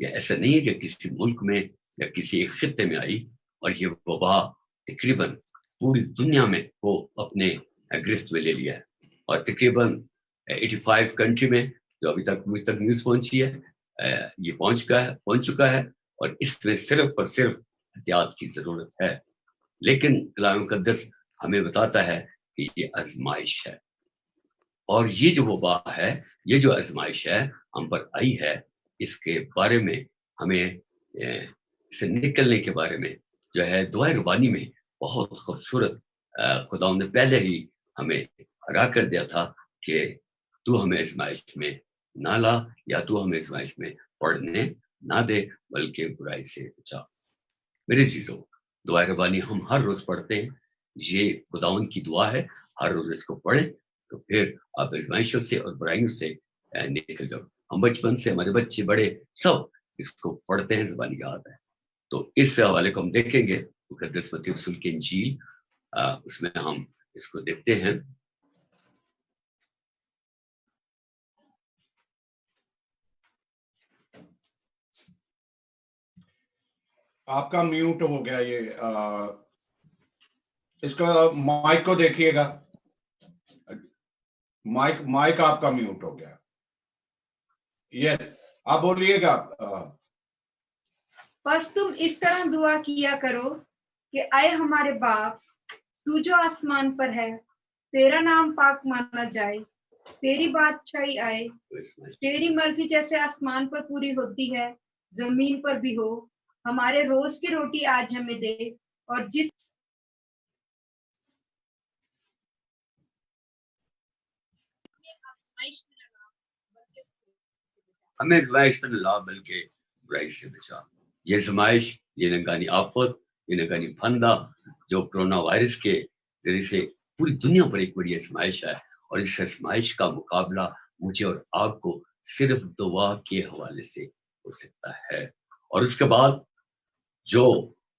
یہ ایسا نہیں ہے کہ کسی ملک میں یا کسی ایک خطے میں آئی اور یہ وبا تقریباً پوری دنیا میں وہ اپنے گرفت میں لے لیا ہے، اور تقریباً 85 کنٹری میں جو ابھی تک مجھ تک نیوز پہنچی ہے یہ پہنچ چکا ہے، اور اس میں صرف اور صرف احتیاط کی ضرورت ہے. لیکن کلام مقدس ہمیں بتاتا ہے کہ یہ آزمائش ہے، اور یہ جو وبا ہے، یہ جو آزمائش ہے ہم پر آئی ہے، اس کے بارے میں ہمیں سے نکلنے کے بارے میں جو ہے دعائے ربانی میں بہت خوبصورت خدا نے پہلے ہی ہمیں آگاہ کر دیا تھا کہ تو ہمیں آزمائش میں نہ لا، یا تو ہمیں آزمائش میں پڑھنے نہ دے، بلکہ برائی سے بچا. میرے عزیزو، دعائے ربانی ہم ہر روز پڑھتے ہیں، یہ خداوند کی دعا ہے، ہر روز اس کو پڑھیں تو پھر آپ آزمائشوں سے اور برائیوں سے نکل جاؤ. ہم بچپن سے ہمارے بچے بڑے سب اس کو پڑھتے ہیں، زبانی یاد ہے. تو اس حوالے کو ہم دیکھیں گے مقدس متی رسول کی انجیل، اس میں ہم اس کو دیکھتے ہیں. آپ کا میوٹ ہو گیا، یہ اس کا مائک کو دیکھیے گا، مائک آپ کا میوٹ ہو گیا. یہ آپ بولیے گا. بس تم اس طرح دعا کیا کرو کہ اے ہمارے باپ، تو جو آسمان پر ہے، تیرا نام پاک مانا جائے، تیری بادشاہی آئے، تیری مرضی جیسے آسمان پر پوری ہوتی ہے زمین پر بھی ہو. ہمارے روز کی روٹی آج ہمیں دے، اور جس ہمیں آزمائش میں نہ لا بلکہ برائی سے بچا. یہ آزمائش، یہ نگانی آفت، یہ نگانی پھندا جو کرونا وائرس کے ذریعے سے پوری دنیا پر ایک بڑی آزمائش ہے، اور اس آزمائش کا مقابلہ مجھے اور آپ کو صرف دعا کے حوالے سے ہو سکتا ہے. اور اس کے بعد جو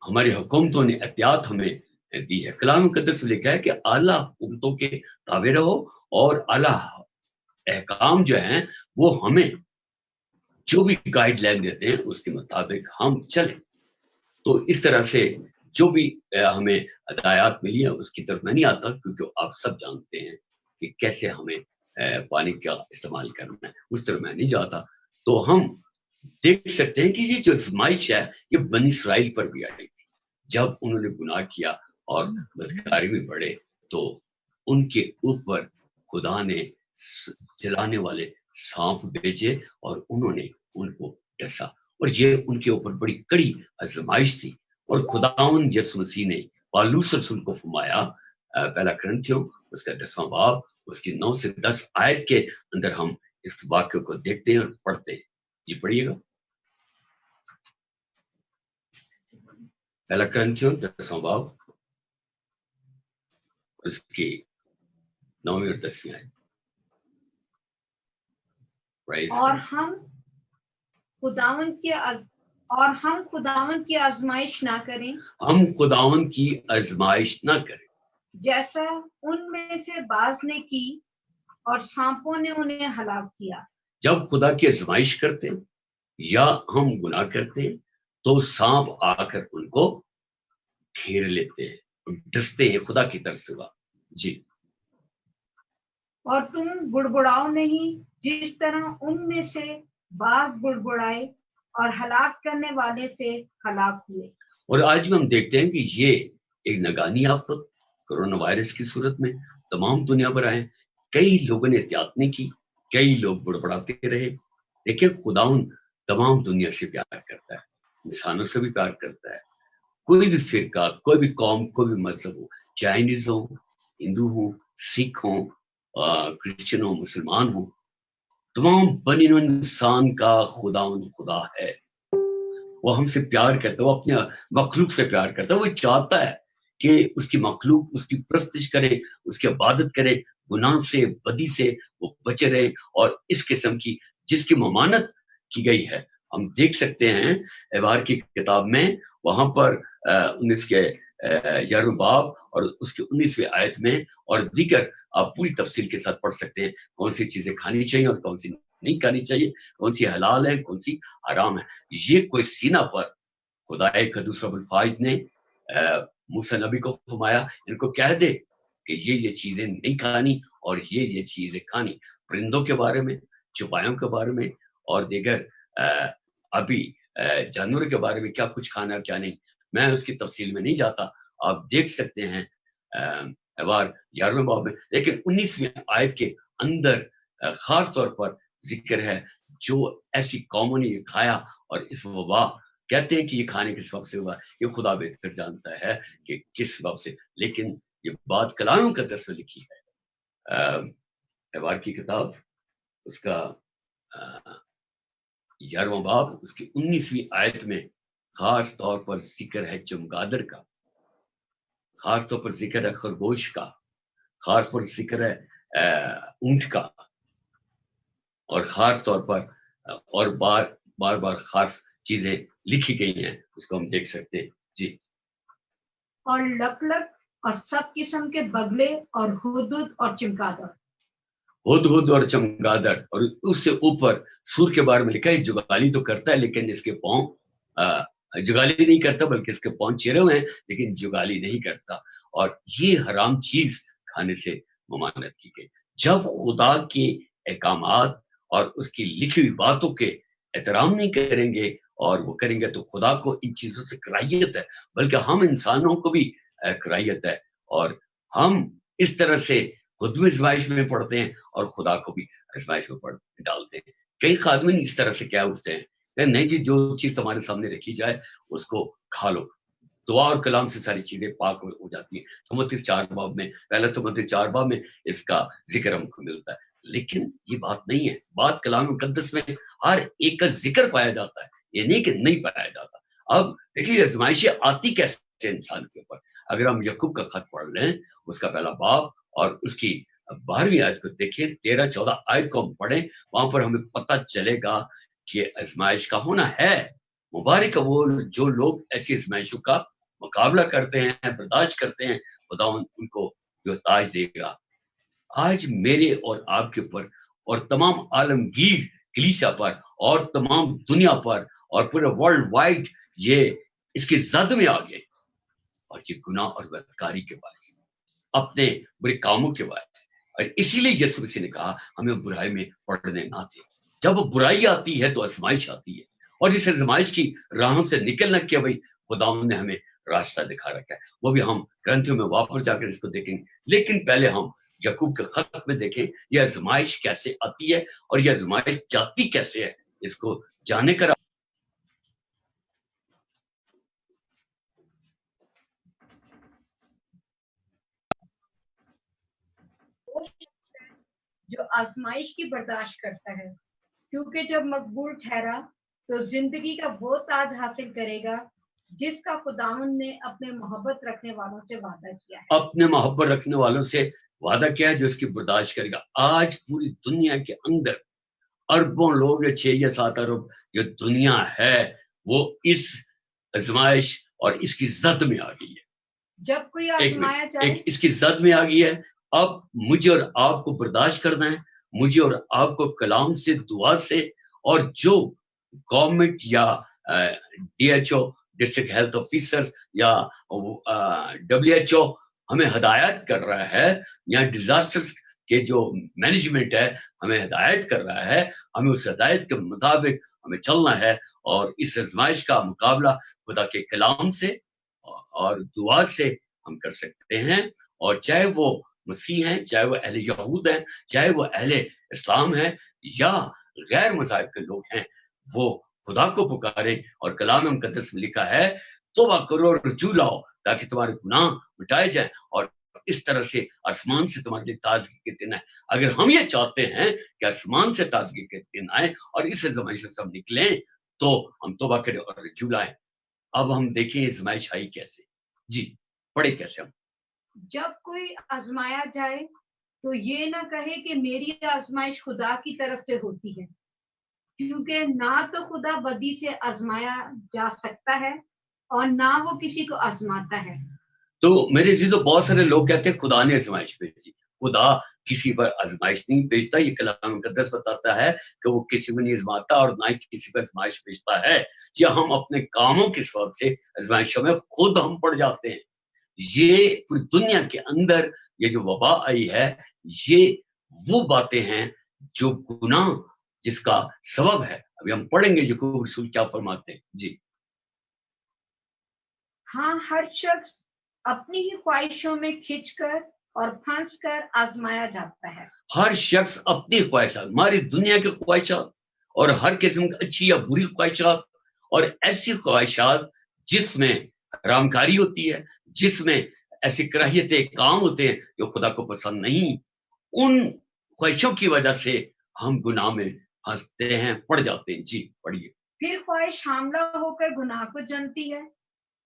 ہماری حکومتوں نے احتیاط ہمیں دی ہے، کلام مقدس میں لکھا ہے کہ اعلیٰ حکومتوں کے تابع رہو، اور اعلیٰ احکام جو ہیں وہ ہمیں جو بھی گائیڈ لائن دیتے ہیں اس کے مطابق ہم چلیں. تو اس طرح سے جو بھی ہمیں ہدایات ملی ہیں اس کی طرف میں نہیں آتا، کیونکہ آپ سب جانتے ہیں کہ کیسے ہمیں پانی کا استعمال کرنا ہے، اس طرف میں نہیں جاتا. تو ہم دیکھ سکتے ہیں کہ یہ جو آزمائش ہے یہ بنی اسرائیل پر بھی آئی تھی. جب انہوں نے گناہ کیا اور بدکاری میں بڑھے تو ان کے اوپر خدا نے جلانے والے سانپ بھیجے اور انہوں نے ان کو ڈسا، اور یہ ان کے اوپر بڑی کڑی آزمائش تھی. اور خداوند یسوع مسیح نے پالوس رسول کو فرمایا، پہلا کرنتھیوں اس کا 10واں باب اس کی 9 سے 10 آیت کے اندر ہم اس واقعے کو دیکھتے ہیں اور پڑھتے ہیں. یہ پڑھیے گا، پہلا کرنتھیوں 10واں باب اس کی 9ویں اور 10ویں آیت. اور ہم خداوند کی آزمائش نہ کریں، ہم خداوند کی آزمائش نہ کریں جیسا ان میں سے بعض نے کی اور سانپوں نے انہیں ہلاک کیا. جب خدا کی آزمائش کرتے ہیں یا ہم گناہ کرتے ہیں تو سانپ آ کر ان کو گھیر لیتے ہیں، ڈستے ہیں خدا کی طرف سے. جی، اور تم بڑبڑاؤ نہیں جس طرح ان میں سے بعض بڑبڑائے اور ہلاک کرنے والے سے ہلاک ہوئے. اور آج میں ہم دیکھتے ہیں کہ یہ ایک نگانی آفت کرونا وائرس کی صورت میں تمام دنیا پر آئے. کئی لوگوں نے احتیاط نہیں کی، کئی لوگ بڑبڑاتے رہے. لیکن خداوند تمام دنیا سے پیار کرتا ہے، انسانوں سے بھی پیار کرتا ہے. کوئی بھی فرقہ، کوئی بھی قوم، کوئی بھی مذہب ہو، چائنیز ہو، ہندو ہو، سکھ ہو، کرسچن ہو، مسلمان ہو، تمام بنی نوع انسان کا خداوند خدا ہے. وہ ہم سے پیار کرتا ہے، وہ اپنے مخلوق سے پیار کرتا ہے. وہ چاہتا ہے کہ اس کی مخلوق اس کی پرستش کرے، اس کی عبادت کرے، گناہ سے، بدی سے وہ بچے رہے. اور اس قسم کی جس کی ممانت کی گئی ہے، ہم دیکھ سکتے ہیں احبار کی کتاب میں، وہاں پر 19 کے 11 باب اور اس کے 19ویں آیت میں، اور دیگر آپ پوری تفصیل کے ساتھ پڑھ سکتے ہیں کون سی چیزیں کھانی چاہیے اور کون سی نہیں کرنی چاہیے, کون سی حلال ہے, کون سی حرام ہے. یہ کوئی سینہ پر خدا قدوس رب الفاظ نے موسیٰ نبی کو فرمایا, ان کو کہہ دے کہ یہ چیزیں نہیں کھانی اور یہ چیزیں کھانی. پرندوں کے بارے میں, چوپایوں کے بارے میں, اور دیگر ابھی جانوروں کے بارے میں کیا کچھ کھانا کیا نہیں, میں اس کی تفصیل میں نہیں جاتا, آپ دیکھ سکتے ہیں احوار 11ویں باب میں. لیکن 19ویں آیت کے اندر خاص طور پر ذکر ہے جو ایسی قوموں نے یہ کھایا, اور اس وبا کہتے ہیں کہ یہ کھانے کس وقت سے ہوا, یہ خدا بہتر جانتا ہے کہ کس وقت سے, لیکن یہ بات کلام مقدس میں لکھی ہے. احوار کی کتاب اس کا 11واں باب اس کی 19ویں آیت میں خاص طور پر ذکر ہے چمگادڑ کا, خاص طور پر ذکر ہے خرگوش کا, خاص طور پر ذکر ہے اونٹ کا, اور خاص طور پر اور بار بار خاص چیزیں لکھی گئی ہیں, اس کو ہم دیکھ سکتے ہیں. جی. اور لک لک اور سب قسم کے بگلے اور ہدہد اور چمگادڑ. ہدہد اور چمگادڑ, اور اس سے اوپر سور کے بارے میں لکھا ہے جگالی تو کرتا ہے لیکن اس کے پاؤں جگالی نہیں کرتا, بلکہ اس کے پاؤں چیرے ہوئے ہیں لیکن جگالی نہیں کرتا. اور یہ حرام چیز کھانے سے ممانعت کی گئی. جب خدا کے احکامات اور اس کی لکھی ہوئی باتوں کے احترام نہیں کریں گے اور وہ کریں گے تو خدا کو ان چیزوں سے کراہیت ہے, بلکہ ہم انسانوں کو بھی کراہیت ہے, اور ہم اس طرح سے خود بھی آزمائش میں پڑتے ہیں اور خدا کو بھی آزمائش میں ڈالتے ہیں. کئی خادمین اس طرح سے کیا اٹھتے ہیں کہ نہیں جی جو چیز ہمارے سامنے رکھی جائے اس کو کھا لو, دعا اور کلام سے ساری چیزیں پاک ہو جاتی ہیں. تموتھی 4 باب میں, پہلا تموتھی 4 باب میں اس کا ذکر ہم کو ملتا ہے. لیکن یہ بات نہیں ہے, بات کلام مقدس میں ہر ایک کا ذکر پایا جاتا ہے, یہ نہیں کہ نہیں پایا جاتا. اب دیکھیے آزمائشیں آتی کیسے انسان کے اوپر. اگر ہم یعقوب کا خط پڑھ لیں, اس کا پہلا باب اور اس کی 12ویں آیت کو دیکھیں, 13-14 آیت کو ہم پڑھیں, وہاں پر ہمیں پتہ چلے گا کہ آزمائش کا ہونا ہے. مبارک وہ جو لوگ ایسی آزمائشوں کا مقابلہ کرتے ہیں, برداشت کرتے ہیں, خدا ان کو جو تاج دے گا. آج میرے اور آپ کے اوپر اور تمام عالمگیر کلیسا پر اور تمام دنیا پر اور پورے ورلڈ وائڈ یہ اس کی زد میں آ گئے, اور یہ گناہ اور بدکاری کے باعث, اپنے برے کاموں کے باعث. اور اسی لیے یسوع مسیح نے کہا ہمیں برائی میں پڑنے نہ دے. جب برائی آتی ہے تو آزمائش آتی ہے, اور اس آزمائش کی راہوں سے نکلنا کیا بھائی خدا نے ہمیں راستہ دکھا رکھا ہے. وہ بھی ہم گرنتھیوں میں واپس جا کر اس کو دیکھیں گے, لیکن پہلے ہم یعقوب کے خط میں دیکھیں یہ آزمائش کیسے آتی ہے اور یہ آزمائش جاتی کیسے ہے, اس کو جانے کا جو آزمائش کی برداشت کرتا ہے, کیونکہ جب مقبول ٹھہرا تو زندگی کا وہ تاج حاصل کرے گا جس کا خداوند نے اپنے محبت رکھنے والوں سے وعدہ کیا ہے. اپنے محبت رکھنے والوں سے وعدہ کیا ہے جو اس کی برداشت کرے گا. آج پوری دنیا کے اندر اربوں لوگ, 6 یا 7 ارب جو دنیا ہے وہ اس آزمائش اور اس کی زد میں آ گئی ہے. جب کوئی آزمایا جائے اس کی زد میں آ گئی ہے. اب مجھے اور آپ کو برداشت کرنا ہے, مجھے اور آپ کو کلام سے, دعا سے, اور جو گورنمنٹ یا DHO ڈسٹرکٹ ہیلتھ آفیسر یا WHO ہمیں ہدایت کر رہا ہے, یا ڈیزاسٹر کے جو مینجمنٹ ہے ہمیں ہدایت کر رہا ہے, ہمیں اس ہدایت کے مطابق ہمیں چلنا ہے, اور اس آزمائش کا مقابلہ خدا کے کلام سے اور دعا سے ہم کر سکتے ہیں. اور چاہے وہ مسیح ہیں, چاہے وہ اہل یہود ہیں, چاہے وہ اہل اسلام ہیں, یا غیر مذاہب کے لوگ ہیں, وہ خدا کو پکارے. اور کلام مقدس میں لکھا ہے توبہ کرو اور رجوع لاؤ تاکہ تمہارے گناہ مٹائے جائیں, اور اس طرح سے آسمان سے تمہارے لیے تازگی کے دن آئے. اگر ہم یہ چاہتے ہیں کہ آسمان سے تازگی کے دن آئے اور اس آزمائش سے ہم نکلیں تو ہم توبہ کریں اور رجوع لائیں. اب ہم دیکھیں آزمائش آئی کیسے. جی پڑھے کیسے ہم. جب کوئی آزمایا جائے تو یہ نہ کہے کہ میری آزمائش خدا کی طرف سے ہوتی ہے, کیونکہ نہ تو خدا بدی سے آزمایا جا سکتا ہے اور نہ وہ کسی کو آزماتا ہے. تو میرے عزیزو بہت سارے لوگ کہتے ہیں خدا نے آزمائش بھیجی. خدا کسی پر آزمائش نہیں بھیجتا. یہ کلام مقدس بتاتا ہے کہ وہ کسی کو نہیں آزماتا اور نہ ہی کسی پر آزمائش بھیجتا ہے. یا ہم اپنے کاموں کے سبب سے آزمائشوں میں خود ہم پڑ جاتے ہیں. یہ پوری دنیا کے اندر یہ جو وبا آئی ہے یہ وہ باتیں ہیں جو گناہ جس کا سبب ہے. ابھی ہم پڑھیں گے یعقوب رسول کیا فرماتے ہیں. جی ہاں، ہر شخص اپنی ہی خواہشوں میں کھنچ کر اور پھنس کر آزمایا جاتا ہے. ہر شخص اپنی خواہشات، ہماری دنیا کی خواہشات اور ہر قسم کی اچھی یا بری خواہشات اور ایسی خواہشات جس میں حرام کاری ہوتی ہے، جس میں ایسی کراہیتیں کام ہوتے ہیں جو خدا کو پسند نہیں، ان خواہشوں کی وجہ سے ہم گناہ میں پھنستے ہیں، پڑ جاتے ہیں. جی پڑھیے. پھر خواہش حاملہ ہو کر گناہ کو جنتی ہے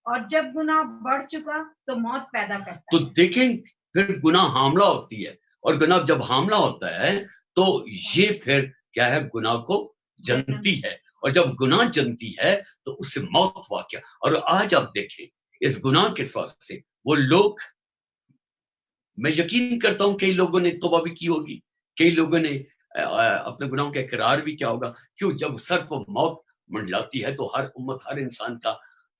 اور جب گناہ بڑھ چکا تو موت پیدا کرتا ہے. تو دیکھیں پھر گناہ حاملہ ہوتی ہے اور گناہ جب حاملہ ہوتا ہے تو یہ پھر کیا ہے، گناہ کو جنتی ہے اور جب گناہ جنتی ہے تو اس سے موت واقع. اور آج آپ دیکھیں اس گناہ کے سبب سے وہ لوگ، میں یقین کرتا ہوں کئی لوگوں نے توبہ بھی کی ہوگی، کئی لوگوں نے اپنے گناہوں کا اقرار بھی کیا ہوگا. کیوں؟ جب سر کو موت منڈلاتی ہے تو ہر امت، ہر انسان کا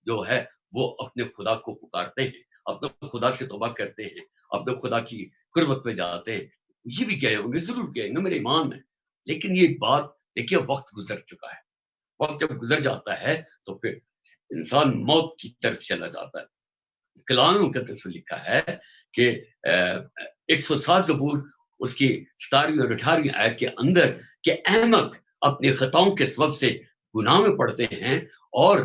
جو ہے وہ اپنے خدا کو پکارتے ہیں، اپنے خدا سے توبہ کرتے ہیں، اپنے خدا کی قربت میں جاتے ہیں. یہ بھی گئے ہوں گے، ضرور گئے ہوں گے، میرے ایمان ہے. لیکن یہ بات دیکھیے وقت گزر چکا ہے. وقت جب گزر جاتا ہے تو پھر انسان موت کی طرف چلا جاتا ہے. کلام مقدس میں لکھا ہے کہ 107 زبور اس کی 17ویں اور 18ویں آیت کے اندر کہ احمق اپنی خطاؤں کے سبب سے گناہ میں پڑتے ہیں اور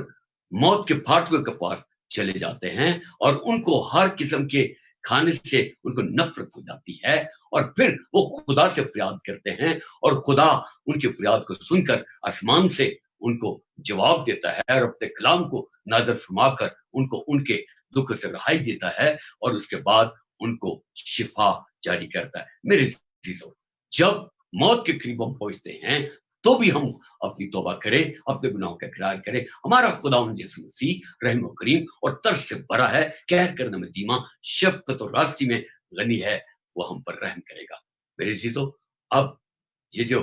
موت کے پھاٹکوں کے پاس چلے جاتے ہیں اور ان کو ہر قسم کے کھانے سے ان کو نفرت ہو جاتی ہے اور پھر وہ خدا سے فریاد کرتے ہیں اور خدا ان کی فریاد کو سن کر آسمان سے ان کو جواب دیتا ہے اور اپنے کلام کو نازل فرما کر ان کو ان کے دکھ سے رہائی دیتا ہے اور اس کے بعد ان کو شفا جاری کرتا ہے. میرے عزیزو، جب موت کے قریب ہم پہنچتے ہیں تو بھی ہم اپنی توبہ کریں، اپنے گناہوں کا اقرار کریں. ہمارا خداوند یسوع مسیح رحم و کریم اور ترس سے بھرا ہے، قہر کرنے میں دھیما، شفقت اور راستی میں غنی ہے، وہ ہم پر رحم کرے گا. میرے عزیزو، اب یہ جو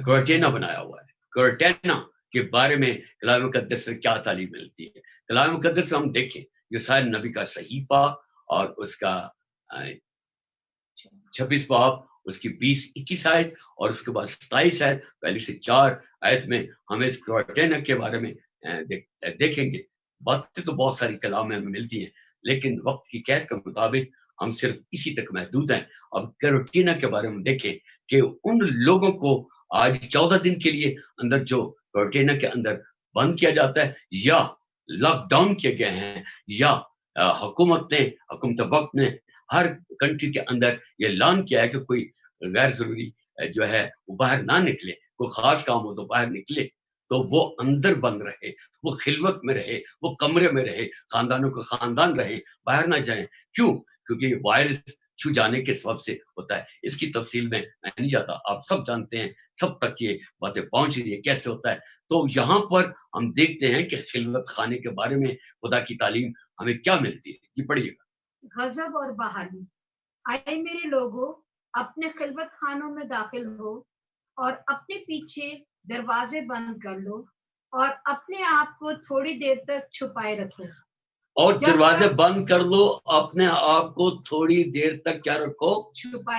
کرٹینا بنایا ہوا ہے، کرٹینا کے بارے میں کلام مقدس میں کیا تعلیم ملتی ہے؟ کلام مقدس میں ہم دیکھیں یسایا نبی کا صحیفہ اور اس کا 26 باب، اس کی 20-21 آیت اور اس کے بعد 27 آیت، پہلی سے 4 آیت میں ہمیں اس کرٹینا کے بارے میں دیکھیں گے. باتیں تو بہت ساری کلام میں ہمیں ملتی ہیں لیکن وقت کی قید کے مطابق ہم صرف اسی تک محدود ہیں. اب کرٹینا کے بارے میں دیکھیں کہ ان لوگوں کو آج 14 دن کے لیے اندر جو کرٹینا کے اندر بند کیا جاتا ہے یا لاک ڈاؤن کیے گئے ہیں، یا حکومت وقت نے ہر کنٹری کے اندر یہ اعلان کیا ہے کہ کوئی غیر ضروری جو ہے وہ باہر نہ نکلے، کوئی خاص کام ہو تو باہر نکلے تو وہ اندر بند رہے، وہ خلوت میں رہے، وہ کمرے میں رہے، خاندانوں کا خاندان رہے، باہر نہ جائیں. کیوں؟ کیونکہ یہ وائرس چھو جانے کے سبب سے ہوتا ہے. اس کی تفصیل میں نہیں جاتا، آپ سب جانتے ہیں، سب تک یہ باتیں پہنچ رہی ہے کیسے ہوتا ہے. تو یہاں پر ہم دیکھتے ہیں کہ خلوت خانے کے بارے میں خدا کی تعلیم ہمیں کیا ملتی ہے. یہ پڑھیے گا. غضب اور بحالی. آئے میرے لوگوں، اپنے خلوت خانوں میں داخل ہو اور اپنے پیچھے دروازے بند کر لو اور اپنے آپ کو تھوڑی دیر تک چھپائے رکھو. اور دروازے بند کر لو، اپنے آپ کو تھوڑی دیر تک کیا رکھو؟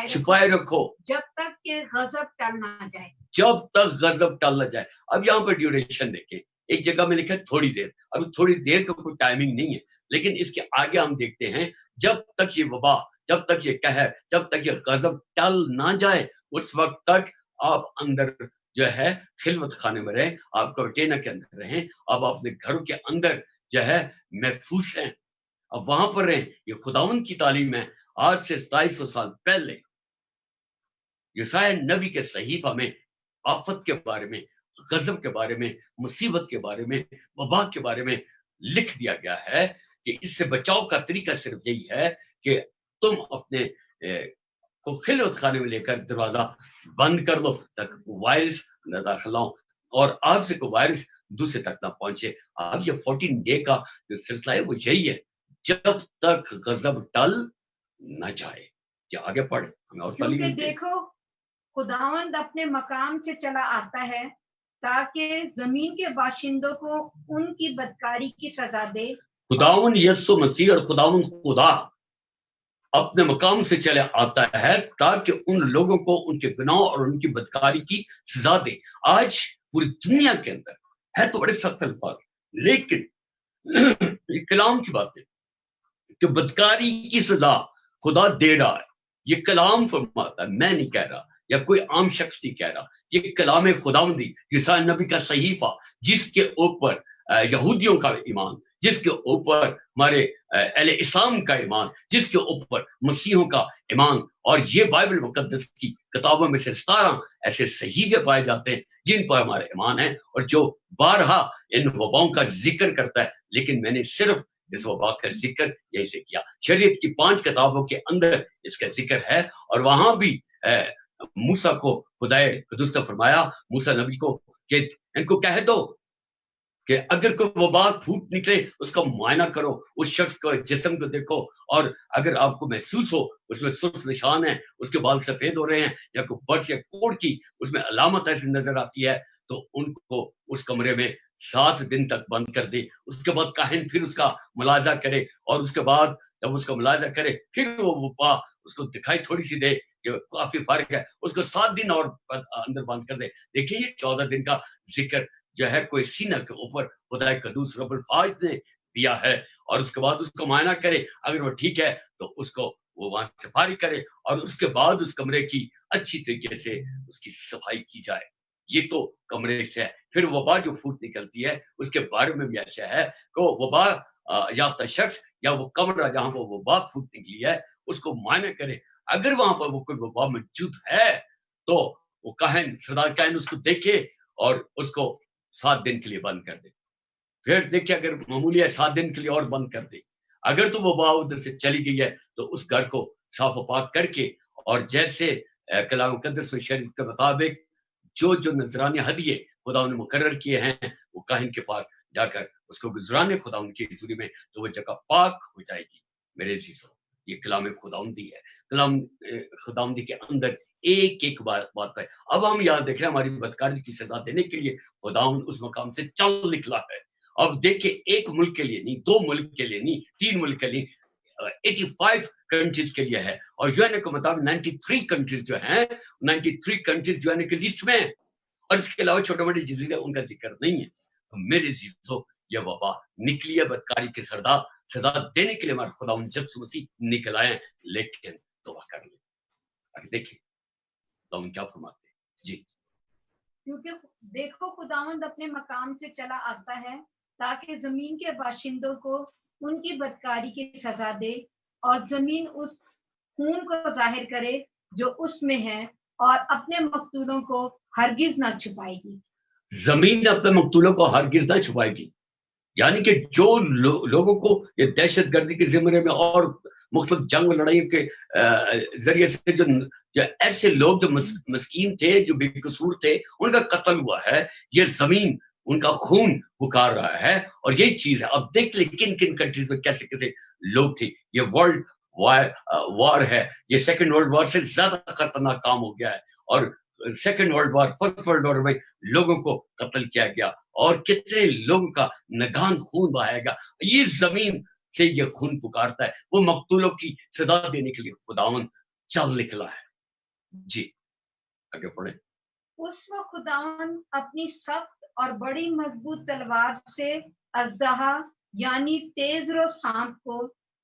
چھپائے رکھو، جب تک کہ غضب ٹل نہ جائے. جب تک غضب ٹل نہ جائے. اب یہاں پر ڈیوریشن دیکھیں، ایک جگہ میں لکھا ہے تھوڑی دیر. اب تھوڑی دیر کا کوئی ٹائمنگ نہیں ہے لیکن اس کے آگے ہم دیکھتے ہیں جب تک یہ وبا، جب تک یہ قہر، جب تک یہ غضب ٹل نہ جائے اس وقت تک آپ اندر جو ہے خلوت خانے میں رہیں، آپ کرٹینا کے اندر رہیں، آپ اپنے گھروں کے اندر جو ہے محفوظ ہیں، اب وہاں پر رہیں. یہ خداوند کی تعلیم ہے. آج سے 2700 سال پہلے یسایا نبی کے صحیفہ میں آفت کے بارے میں، غضب کے بارے میں، مصیبت کے بارے میں، وبا کے بارے میں لکھ دیا گیا ہے کہ اس سے بچاؤ کا طریقہ صرف یہی ہے کہ تم اپنے کو خلوت خانے میں لے کر دروازہ بند کر دو تاکہ وائرس نہ داخل ہو اور آپ سے کوئی وائرس دوسرے تک نہ پہنچے. اب یہ 14 ڈے کا جو سلسلہ ہے وہ یہی ہے، جب تک غضب ٹل نہ جائے. یہ آگے پڑھ ہمیں اور تعلیم کیونکہ ملتی ہے. دیکھو خداوند اپنے مقام سے چلا آتا ہے تاکہ زمین کے باشندوں کو ان کی بدکاری کی سزا دے. خداوند یسوع مسیح اور خداوند خدا اپنے مقام سے چلے آتا ہے تاکہ ان لوگوں کو ان کے گناہ اور ان کی بدکاری کی سزا دے. آج پوری دنیا کے اندر ہے تو بڑے سخت الفاظ، لیکن یہ کلام کی بات ہے کہ بدکاری کی سزا خدا دے رہا ہے. یہ کلام فرماتا ہے، میں نہیں کہہ رہا، یا کوئی عام شخص نہیں کہہ رہا. یہ کلام خداوندی یسوع نبی کا صحیفہ، جس کے اوپر یہودیوں کا ایمان، جس کے اوپر ہمارے اہل اسلام کا ایمان، جس کے اوپر مسیحوں کا ایمان. اور یہ بائبل مقدس کی کتابوں میں سے 17 ایسے صحیفے پائے جاتے ہیں جن پر ہمارا ایمان ہے، اور جو بارہا ان وباؤں کا ذکر کرتا ہے. لیکن میں نے صرف اس وبا کا ذکر یہی سے کیا. شریعت کی 5 کتابوں کے اندر اس کا ذکر ہے، اور وہاں بھی موسیٰ کو خدا قدس نے فرمایا، موسیٰ نبی کو، کہ ان کو کہہ دو کہ اگر کوئی وبا پھوٹ نکلے اس کا معائنہ کرو، اس شخص کو جسم کو دیکھو، اور اگر آپ کو محسوس ہو اس میں سرخ نشان ہے، اس کے بال سفید ہو رہے ہیں، یا کوئی برس یا کوڑ کی اس میں علامت ایسی نظر آتی ہے، تو ان کو اس کمرے میں 7 دن تک بند کر دے. اس کے بعد کاہن پھر اس کا ملاحظہ کرے، اور اس کے بعد جب اس کا ملاحظہ کرے پھر وہ وبا اس کو دکھائی تھوڑی سی دے کہ کافی فرق ہے، اس کو 7 دن اور اندر بند کر دے. دیکھیے یہ 14 دن کا ذکر جو ہے کوئی سینہ کے اوپر خدا قدوس رب الفاظ نے دیا ہے، اور اس کے بعد اس کو معائنہ کرے. اگر وہ ٹھیک ہے تو اس کو وہ وہاں سے فارغ کرے، اور اس کے بعد اس کمرے کی اچھی طریقے سے اس کی صفائی کی جائے. یہ تو کمرے سے ہے. پھر وبا جو پھوٹ نکلتی ہے اس کے بارے میں بھی ایسا ہے کہ وبا یافتہ شخص یا وہ کمرہ جہاں وہ وبا پھوٹ نکلی ہے اس کو معائنہ کرے. اگر وہاں پر وہ کوئی وبا موجود ہے تو وہ کاہن، سردار کاہن اس کو دیکھے اور اس کو 7 دن کے لیے بند کر دے. پھر دیکھیں اگر معمولی ہے 7 دن کے لیے اور بند کر دے. اگر تو وبا ادھر سے چلی گئی ہے تو اس گھر کو صاف و پاک کر کے، اور جیسے کلام مقدس شریف کے مطابق جو نذرانے ہدیے خدا نے مقرر کیے ہیں وہ کاہن کے پاس جا کر اس کو گزرانے خدا ان کی حضوری میں، تو وہ جگہ پاک ہو جائے گی. میرے عزیزو، یہ کلام خداوندی ہے. کلام خداوندی کے اندر ایک بات ہے. اب ہم یاد دیکھ رہے ہیں ہماری بدکاری کی سزا دینے کے لیے خداوند اس مقام سے چل نکلا ہے. اب دیکھیں ایک ملک کے لیے نہیں، 2 ملک کے لیے نہیں، 3 ملک کے لیے، 85 کنٹریز کے لیے ہے. اور جو ہے کو مطابق 93 کنٹریز جو ہیں، 93 کنٹریز جو ہے کہ لسٹ میں ہیں، اور اس کے علاوہ چھوٹے بڑے جزیرے ان کا ذکر نہیں ہے. میرے عزیزو، یہ وبا نکلی ہے بدکاری کی سزا دینے کے لیے ہمارے خداوند یسوع مسیح نکل آئے ہیں. لیکن توبہ کر لیں. دیکھیں خداوند کیا فرماتے ہیں. جی، کیونکہ دیکھو خداوند اپنے مقام سے چلا آتا ہے تاکہ زمین کے باشندوں کو ان کی بدکاری کی سزا دے، اور زمین اس خون کو ظاہر کرے جو اس میں ہے، اور اپنے مقتولوں کو ہرگز نہ چھپائے گی. زمین اپنے مقتولوں کو ہرگز نہ چھپائے گی. یعنی کہ جو لوگوں کو یہ دہشت گردی کے زمرے میں اور مختلف جنگ لڑائیوں کے ذریعے سے جو ایسے لوگ جو مسکین تھے، جو بے قصور تھے، ان کا قتل ہوا ہے، یہ زمین ان کا خون پکار رہا ہے. اور یہی چیز ہے. اب دیکھ لیں کن کن کنٹریز میں کیسے کیسے لوگ تھے. یہ ورلڈ وار ہے. یہ 2nd ورلڈ وار سے زیادہ خطرناک کام ہو گیا ہے. اور 2nd world war, 1st world war میں لوگوں کو قتل کیا گیا، اور کتنے لوگوں کا نگان خون بہایا گیا. یہ زمین سے یہ خون پکارتا ہے. وہ مقتولوں کی سزا دینے کے لیے خداوند چل نکلا ہے. جی آگے پڑھیں. اس وقت خداوند اپنی سخت اور بڑی مضبوط تلوار سے اژدہا یعنی تیز رو سانپ کو،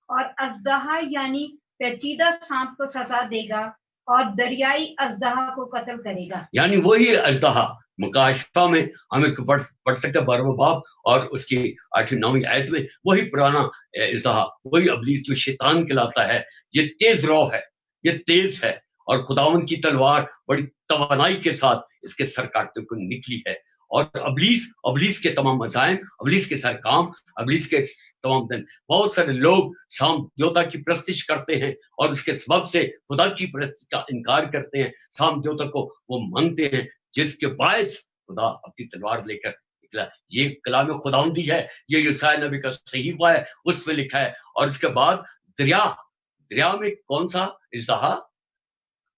اور اژدہا یعنی پیچیدہ سانپ کو سزا دے گا، اور دریائی اژدہا کو قتل کرے گا. یعنی وہی اژدہا مکاشفہ میں ہم اس کو پڑھ سکتے ہیں 12واں باب اور اس کی 8ویں 9ویں آیت میں. وہی پرانا اژدہا، وہی ابلیس جو شیطان کہلاتا ہے. یہ تیز رو ہے، یہ تیز ہے، اور خداوند کی تلوار بڑی توانائی کے ساتھ اس کے سر کاٹنے کو نکلی ہے. اور ابلیس کے تمام عزائم، ابلیس کے سارے کام، ابلیس کے تمام دن، بہت سارے لوگ سام دیوتا کی پرستش کرتے ہیں، اور اس کے سبب سے خدا کی پرستش کا انکار کرتے ہیں. سام دیوتا کو وہ مانتے ہیں، جس کے باعث خدا اپنی تلوار لے کر نکلا. یہ کلام خداوندی ہے. یہ یسوع نبی کا صحیفہ ہے، اس میں لکھا ہے. اور اس کے بعد دریا میں کون سا اژدہا؟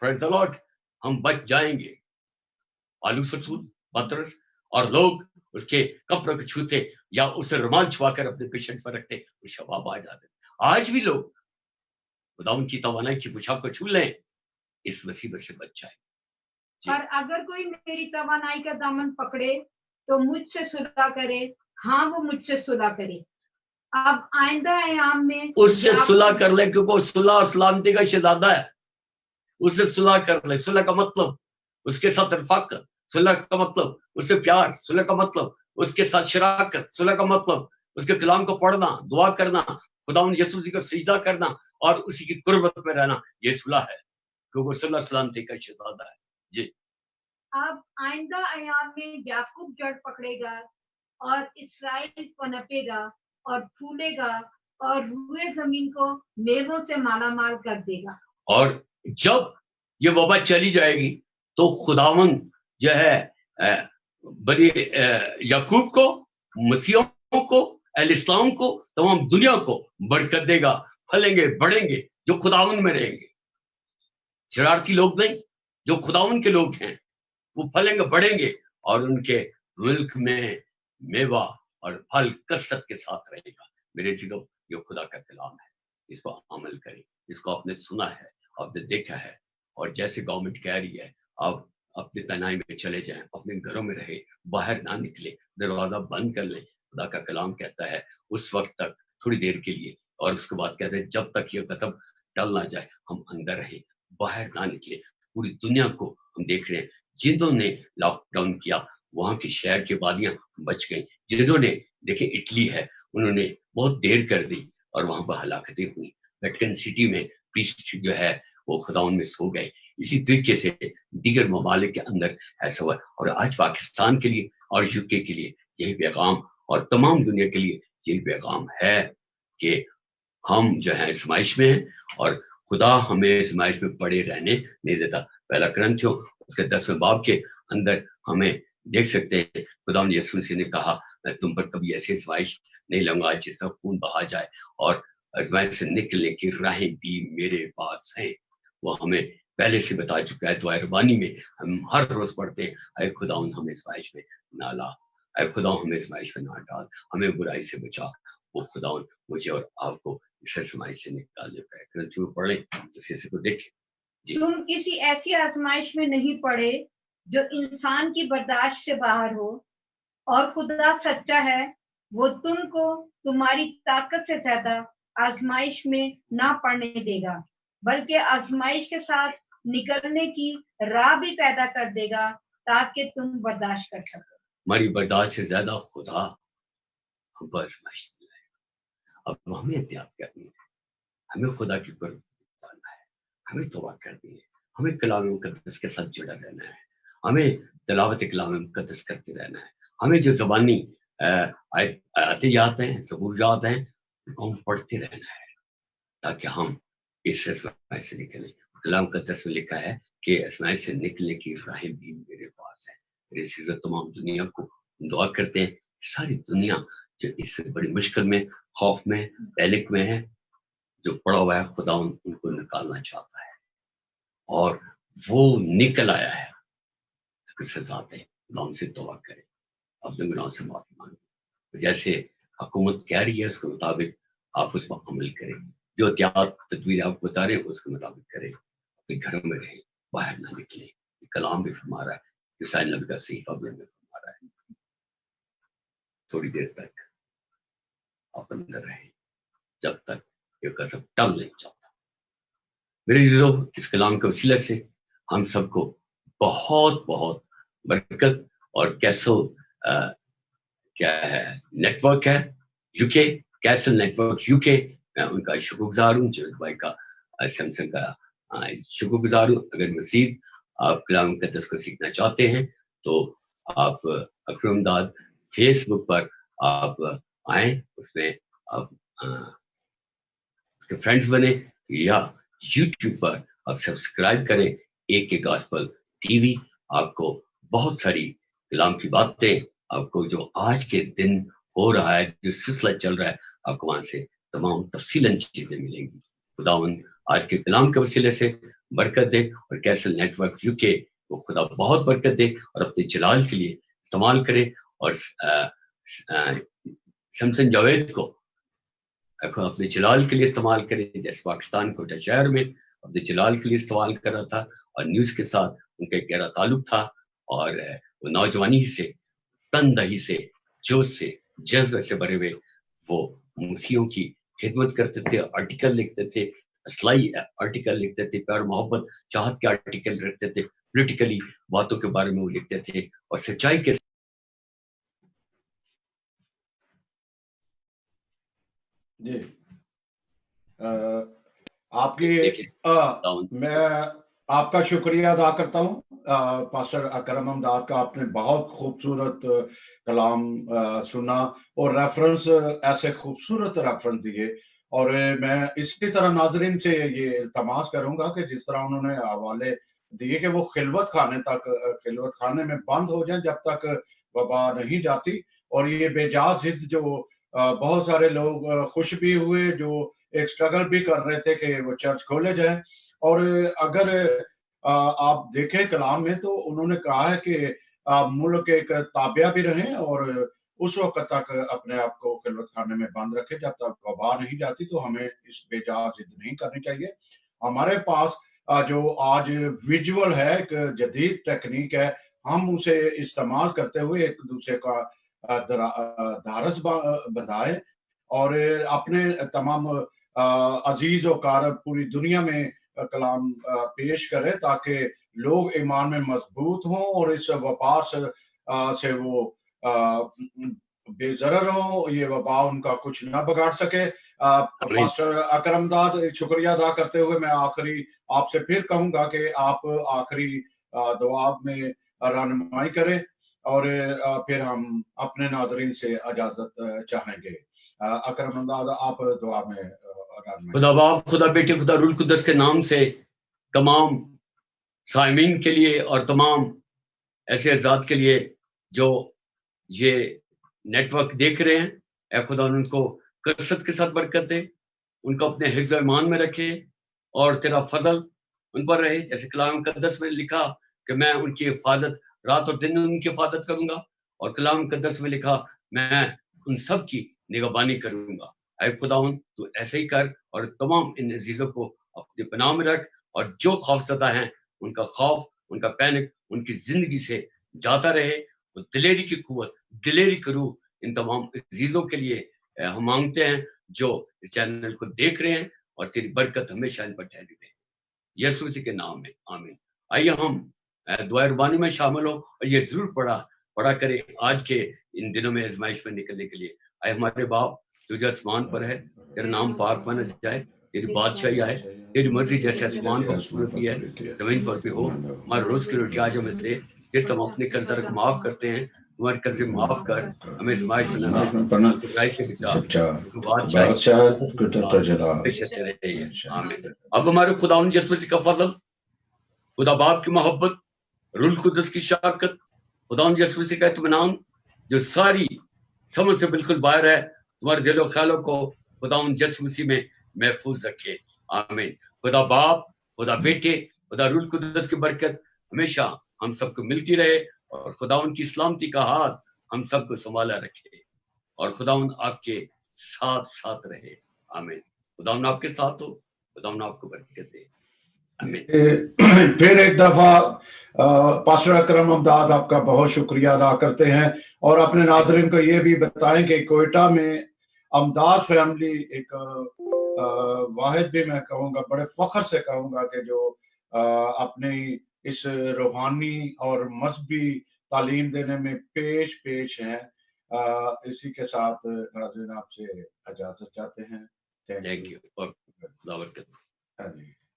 praise the Lord, ہم بچ جائیں گے. پالوس رسول، پطرس اور لوگ اس کے کپڑوں کو چھوتے یا اسے رومال چھوا کر اپنے پیشنٹ پر رکھتے، وہ شباب آ جاتے. آج بھی لوگ خدا ان کی توانائی کی پوشاک کو چھو لیں، اس مصیبت سے بچ جائیں. اور اگر کوئی میری توانائی کا دامن پکڑے تو مجھ سے صلح کرے. ہاں، وہ مجھ سے صلح کرے. اب آئندہ ایام میں اس سے صلح کر لے، کیونکہ وہ صلح اور سلامتی کا شہزادہ ہے. اس سے صلح کر لے. صلح کا مطلب اس کے ساتھ رفاقت، صلح کا مطلب اس سے پیار، صلح کا مطلب اس کے ساتھ شراکت، صلح کا مطلب اس کے کلام کو پڑھنا، دعا کرنا، خداوند یسوع مسیح کو سجدہ کرنا اور اسی کی قربت میں رہنا. یہ صلح ہے، کیونکہ صلح سلامتی کا شہزادہ ہے. جی. اب آئندہ ایام میں یعقوب جڑ پکڑے گا اور اسرائیل پنپے گا اور پھولے گا اور روئے زمین کو میووں سے مالا مال کر دے گا. اور جب یہ وبا چلی جائے گی تو خداوند جو ہے بنی یعقوب کو، مسیحوں کو، اہل اسلام کو، تمام دنیا کو برکت دے گا. پھلیں گے، بڑھیں گے جو خداوند میں رہیں گے. شرارتی لوگ نہیں، جو خداوند کے لوگ ہیں وہ پھلیں گے، بڑھیں گے اور ان کے ملک میں میوہ اور پھل کثرت کے ساتھ رہے گا. میرے عزیزو، یہ خدا کا کلام ہے، اس پر عمل کریں. اس کو آپ نے سنا ہے، آپ نے دیکھا ہے، اور جیسے گورنمنٹ کہہ رہی ہے آپ اپنی تنہائی میں چلے جائیں، اپنے گھروں میں رہے، باہر نہ نکلے، دروازہ بند کر لیں. خدا کا کلام کہتا ہے اس وقت تک تھوڑی دیر کے لیے، اور اس کے بعد کہتے ہیں جب تک یہ ختم ٹل نہ جائے ہم اندر رہیں، باہر نہ نکلے. پوری دنیا کو ہم دیکھ رہے ہیں، جنہوں نے لاک ڈاؤن کیا وہاں کی شہر کی وادیاں بچ گئیں. جنہوں نے دیکھیں اٹلی ہے، انہوں نے بہت دیر کر دی اور وہاں پر ہلاکتیں ہوئی. ویٹیکن سٹی میں پریسٹ جو ہے وہ خداوند میں سو گئے. اسی طریقے سے دیگر ممالک کے اندر ایسا ہوا. اور آج پاکستان کے لیے اور یو کے لیے یہی پیغام، اور تمام دنیا کے لیے یہی پیغام ہے کہ ہم جو ہے آزمائش میں ہیں اور خدا ہمیں آزمائش میں پڑے رہنے نہیں دیتا. پہلا کرنتھیوں اس کے 10ویں باب کے اندر ہمیں دیکھ سکتے ہیں خداوند یسوع مسیح نے کہا میں تم پر کبھی ایسی آزمائش نہیں لوں گا جس کا خون بہا جائے، اور آزمائش سے نکلنے کی راہیں بھی میرے پاس ہیں. وہ ہمیں پہلے سے بتا چکا ہے. دعائے ربانی میں ہم ہر روز پڑھتے ہیں اے خداوند ہمیں آزمائش میں نہ لا، اے خداوند ہمیں آزمائش میں نہ ڈال، ہمیں برائی سے بچا. وہ خداوند مجھے اور آپ کو اس آزمائش سے نکالنے پہ. کرنتھیوں میں پڑھیں اس حصے کو دیکھیں. تم کسی ایسی آزمائش میں نہیں پڑے جو انسان کی برداشت سے باہر ہو، اور خدا سچا ہے، وہ تم کو تمہاری طاقت سے زیادہ آزمائش میں نہ پڑنے دے گا، بلکہ آزمائش کے ساتھ نکلنے کی راہ بھی پیدا کر دے گا تاکہ تم برداشت کر سکو. ہماری برداشت سے زیادہ خدا ہم پر آزمائش دلائے گا. اب ہمیں احتیاط کرنی ہے، ہمیں خدا کی قربت ڈالنا ہے، ہمیں توبہ کرنی ہے، ہمیں کلام مقدس کے ساتھ جڑا رہنا ہے، ہمیں تلاوت کلام مقدس کرتے رہنا ہے. ہمیں جو زبانی آیاتیں یاد ہیں، زبور یاد ہیں، ان کو ہم پڑھتے رہنا ہے تاکہ ہم اس آزمائش سے نکلیں. کلام مقدس میں لکھا ہے کہ آزمائش سے نکلنے کی راہیں بھی میرے پاس ہے. میرے عزیزو، تمام دنیا کو دعا کرتے ہیں، ساری دنیا جو اس سے بڑی مشکل میں، خوف میں، پینک میں ہے، جو پڑا ہوا ہے، خداوند ان کو نکالنا چاہتا ہے اور وہ نکل آیا ہے. سزا دے، گناہوں سے توبہ کرے، اپنے گناہوں سے معافی مانگے. جیسے حکومت کہہ رہی ہے اس کے مطابق آپ اس پر عمل کریں. جو احتیاط تدبیر آپ بتا رہے ہیں اس کے مطابق کریں. اپنے گھروں میں رہیں، باہر نہ نکلیں. کلام بھی فرما رہا ہے، عیسائی نبی کا صحیفہ بھی ہمیں فرما رہا ہے تھوڑی دیر تک آپ اندر رہیں جب تک یہ قسم ٹل نہیں جاتا. میرے عزیزو، اس کلام کے وسیلے سے ہم سب کو بہت بہت برکت. اور کیسل کیا ہے نیٹ ورک ہے یو کے، کیسل نیٹ ورک یو کے، میں ان کا شکر گزار ہوں. جو بھائی کا سیمسنگ کا شکر گزار ہوں. اگر مزید آپ کلام مقدس کو سیکھنا چاہتے ہیں تو آپ اکرم امداد فیس بک پر آپ آئیں، اس میں آپ اس کے فرینڈز بنے، یا یوٹیوب پر آپ سبسکرائب کریں ایک کے گاسپل ٹی وی. آپ کو بہت ساری کلام کی باتیں، آپ کو جو آج کے دن ہو رہا ہے، جو سلسلہ چل رہا ہے، آپ کو وہاں سے تمام تفصیلاً چیزیں ملیں گی. خداوند آج کے کلام کے وسیلے سے برکت دے, اور کیسل نیٹ ورک UK کو خدا بہت برکت دے اور اپنے جلال کے لیے استعمال کرے, اور سمسن جاوید کو اپنے جلال کے لیے استعمال کرے, جیسے پاکستان کوئٹہ شہر میں اپنے جلال کے لیے استعمال کر رہا تھا, اور نیوز کے ساتھ ان کا ایک گہرا تعلق تھا, اور وہ نوجوانی سے, تندہی سے, جوش سے, جذبے سے بھرے ہوئے وہ مسیحوں کی خدمت کرتے تھے, آرٹیکل لکھتے تھے, اصلاحی آرٹیکل لکھتے تھے, پیار محبت چاہت کے آرٹیکل لکھتے تھے, پولیٹیکلی باتوں کے بارے میں وہ لکھتے تھے, اور سچائی کے جی آپ کی میں آپ کا شکریہ ادا کرتا ہوں پاسٹر اکرم امداد کا. آپ نے بہت خوبصورت کلام سنا اور ریفرنس ایسے خوبصورت ریفرنس دیے, اور میں اسی طرح ناظرین سے یہ التماس کروں گا کہ جس طرح انہوں نے حوالے دیے کہ وہ خلوت خانے میں بند ہو جائیں جب تک وبا نہیں جاتی, اور یہ بے جا ضد جو بہت سارے لوگ خوش بھی ہوئے جو ایک سٹرگل بھی کر رہے تھے کہ وہ چرچ کھولے جائیں, اور اگر آپ دیکھیں کلام میں تو انہوں نے کہا ہے کہ ملک ایک تابعہ بھی رہیں اور اس وقت تک اپنے آپ کو خلوت خانے میں بند رکھے جب تک وبا نہیں جاتی. تو ہمیں اس بے جا ضد نہیں کرنی چاہیے. ہمارے پاس جو آج ویژول ہے, ایک جدید ٹیکنیک ہے, ہم اسے استعمال کرتے ہوئے ایک دوسرے کا دھارس بندھائے اور اپنے تمام عزیز و کار پوری دنیا میں کلام پیش کرے تاکہ لوگ ایمان میں مضبوط ہوں اور اس وبا سے وہ بے ضرر ہوں, یہ وبا ان کا کچھ نہ بگاڑ سکے. پاسٹر اکرم امداد, شکریہ ادا کرتے ہوئے میں آخری آپ سے پھر کہوں گا کہ آپ آخری دعا میں رہنمائی کریں اور پھر ہم اپنے ناظرین سے اجازت چاہیں گے. اکرم امداد, آپ دعا میں خدا باپ, خدا بیٹے, خدا روح القدس کے نام سے تمام سامعین کے لیے اور تمام ایسے افراد کے لیے جو یہ نیٹ ورک دیکھ رہے ہیں, اے خدا ان کو کثرت کے ساتھ برکت دے, ان کو اپنے حفظ و ایمان میں رکھے اور تیرا فضل ان پر رہے. جیسے کلام مقدس میں لکھا کہ میں ان کی حفاظت رات اور دن ان کی حفاظت کروں گا, اور کلام مقدس میں لکھا میں ان سب کی نگہبانی کروں گا. اے خداوند تو ایسے ہی کر, اور تمام ان عزیزوں کو اپنے پناہ میں رکھ, اور جو خوف زدہ ہیں ان کا خوف, ان کا پینک ان کی زندگی سے جاتا رہے. وہ دلیری کی قوت, دلیری کی روح ان تمام عزیزوں کے لیے ہم مانگتے ہیں جو اس چینل کو دیکھ رہے ہیں, اور تیری برکت ہمیشہ ان پر ٹھہری رہے, یسوع مسیح کے نام میں آمین. آئیے ہم دعا ربانی میں شامل ہو, اور یہ ضرور پڑھا کرے آج کے ان دنوں میں آزمائش میں نکلنے کے لیے. اے ہمارے باپ جو آسمان پر ہے, تیرا نام پاک مانا جائے, تیری بادشاہی آئے, تیری مرضی جیسے آسمان پر ہوتی ہے زمین پر بھی ہو. ہمارے روز کی روٹی آج ہمیں دے, جس ہم اپنے قرض کو معاف کرتے ہیں, ہمارے قرض معاف کر, ہمیں آزمائش میں نہ ڈال, برائی سے بچا, آمین. اب ہمارے خداوند یسوع مسیح کا فضل, خدا باپ کی محبت, روح القدس کی شراکت, خداوند یسوع مسیح کا اطمینان جو ساری سمجھ سے بالکل باہر ہے, تمہارے دل و خیالوں کو خداوند یسوع مسیح میں محفوظ رکھے. آمین. خدا باپ, خدا بیٹے, خدا روح القدس کی برکت ہمیشہ ہم سب کو ملتی رہے, اور خداوند کی سلامتی کا ہاتھ ہم سب کو سنبھالا رکھے, اور خداوند آپ کے ساتھ رہے. آمین. خداوند آپ کے ساتھ ہو, خداوند آپ کو برکت دے. پھر ایک دفعہ پاسٹر اکرم امداد آپ کا بہت شکریہ ادا کرتے ہیں, اور اپنے ناظرین کو یہ بھی بتائیں کہ کوئٹہ میں امداد فیملی ایک واحد بھی میں کہوں گا, بڑے فخر سے کہوں گا کہ جو اپنی اس روحانی اور مذہبی تعلیم دینے میں پیش ہیں. اسی کے ساتھ ناظرین آپ سے اجازت چاہتے ہیں. Thank you.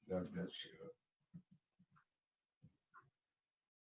God bless you.